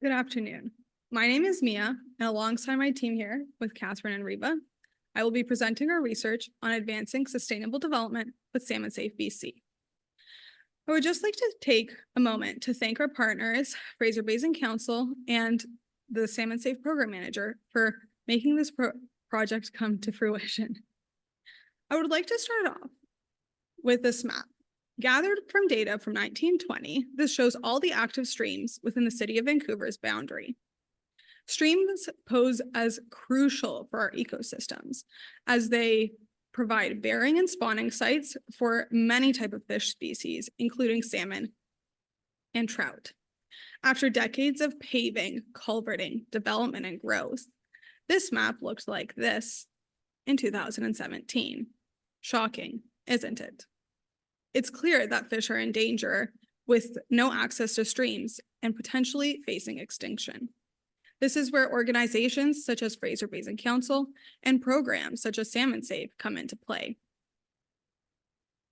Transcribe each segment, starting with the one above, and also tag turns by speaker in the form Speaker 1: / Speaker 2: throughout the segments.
Speaker 1: Good afternoon. My name is Mia, and alongside my team here with Kathryn and Riva, I will be presenting our research on advancing sustainable development with Salmon-Safe BC. I would just like to take a moment to thank our partners, Fraser Basin Council and the Salmon-Safe Program Manager, for making this project come to fruition. I would like to start off with this map. Gathered from data from 1920, this shows all the active streams within the city of Vancouver's boundary. Streams pose as crucial for our ecosystems as they provide bearing and spawning sites for many types of fish species, including salmon and trout. After decades of paving, culverting, development, and growth, this map looked like this in 2017. Shocking, isn't it? It's clear that fish are in danger with no access to streams and potentially facing extinction. This is where organizations such as Fraser Basin Council and programs such as Salmon-Safe come into play.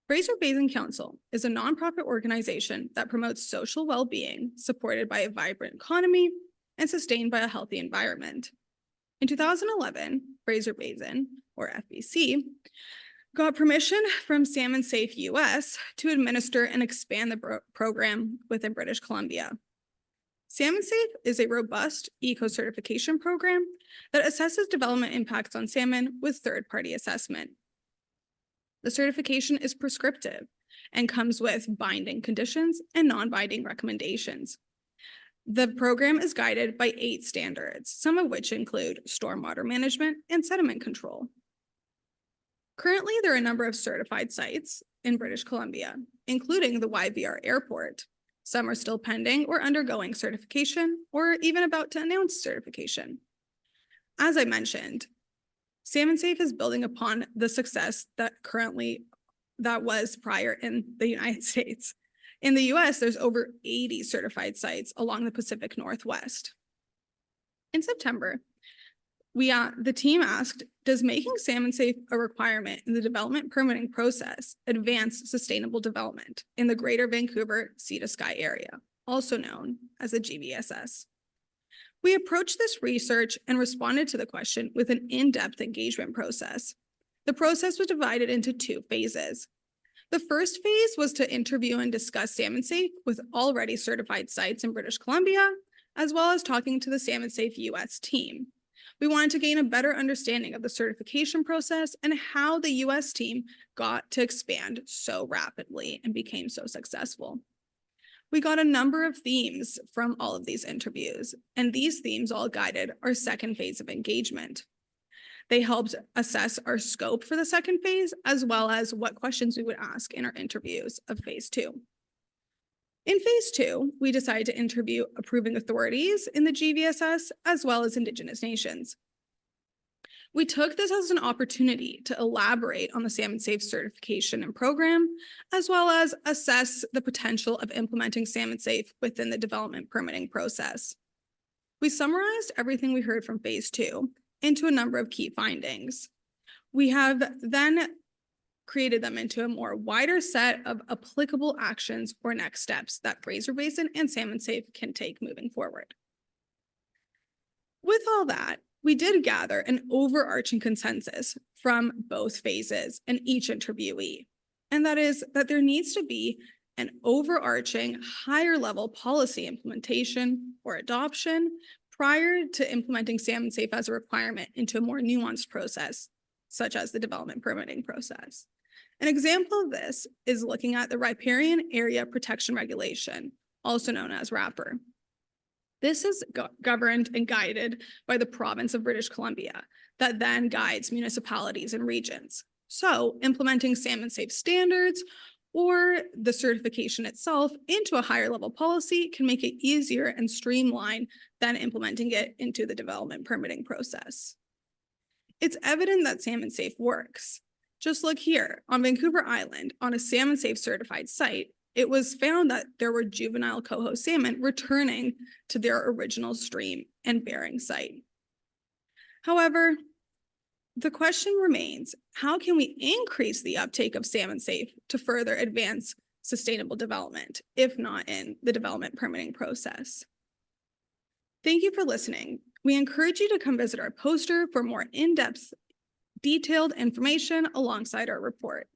Speaker 1: Fraser Basin Council is a nonprofit organization that promotes social well-being supported by a vibrant economy and sustained by a healthy environment. In 2011, Fraser Basin, or FBC, got permission from Salmon-Safe US to administer and expand the program within British Columbia. Salmon-Safe is a robust eco-certification program that assesses development impacts on salmon with third-party assessment. The certification is prescriptive and comes with binding conditions and non-binding recommendations. The program is guided by 8 standards, some of which include stormwater management and sediment control. Currently, there are a number of certified sites in British Columbia, including the YVR Airport. Some are still pending or undergoing certification, or even about to announce certification. As I mentioned, Salmon-Safe is building upon the success that was prior in the United States. In the US, there's over 80 certified sites along the Pacific Northwest. In September, the team asked, does making Salmon-Safe a requirement in the development permitting process advance sustainable development in the Greater Vancouver Sea to Sky area, also known as the GVSS? We approached this research and responded to the question with an in-depth engagement process. The process was divided into 2 phases. The first phase was to interview and discuss Salmon-Safe with already certified sites in British Columbia, as well as talking to the Salmon-Safe US team. We wanted to gain a better understanding of the certification process and how the US team got to expand so rapidly and became so successful. We got a number of themes from all of these interviews, and these themes all guided our second phase of engagement. They helped assess our scope for the second phase, as well as what questions we would ask in our interviews of phase 2. In phase 2, we decided to interview approving authorities in the GVSS, as well as Indigenous nations. We took this as an opportunity to elaborate on the Salmon-Safe certification and program, as well as assess the potential of implementing Salmon-Safe within the development permitting process. We summarized everything we heard from phase 2 into a number of key findings. We have then created them into a more wider set of applicable actions or next steps that Fraser Basin and Salmon-Safe can take moving forward. With all that, we did gather an overarching consensus from both phases and each interviewee, and that is that there needs to be an overarching higher level policy implementation or adoption prior to implementing Salmon-Safe as a requirement into a more nuanced process, such as the development permitting process. An example of this is looking at the Riparian Area Protection Regulation, also known as RAPR. This is governed and guided by the province of British Columbia that then guides municipalities and regions. So implementing Salmon-Safe standards or the certification itself into a higher level policy can make it easier and streamlined than implementing it into the development permitting process. It's evident that Salmon-Safe works. Just look here, on Vancouver Island, on a Salmon-Safe certified site, it was found that there were juvenile coho salmon returning to their original stream and bearing site. However, the question remains, how can we increase the uptake of Salmon-Safe to further advance sustainable development, if not in the development permitting process? Thank you for listening. We encourage you to come visit our poster for more in-depth, detailed information alongside our report.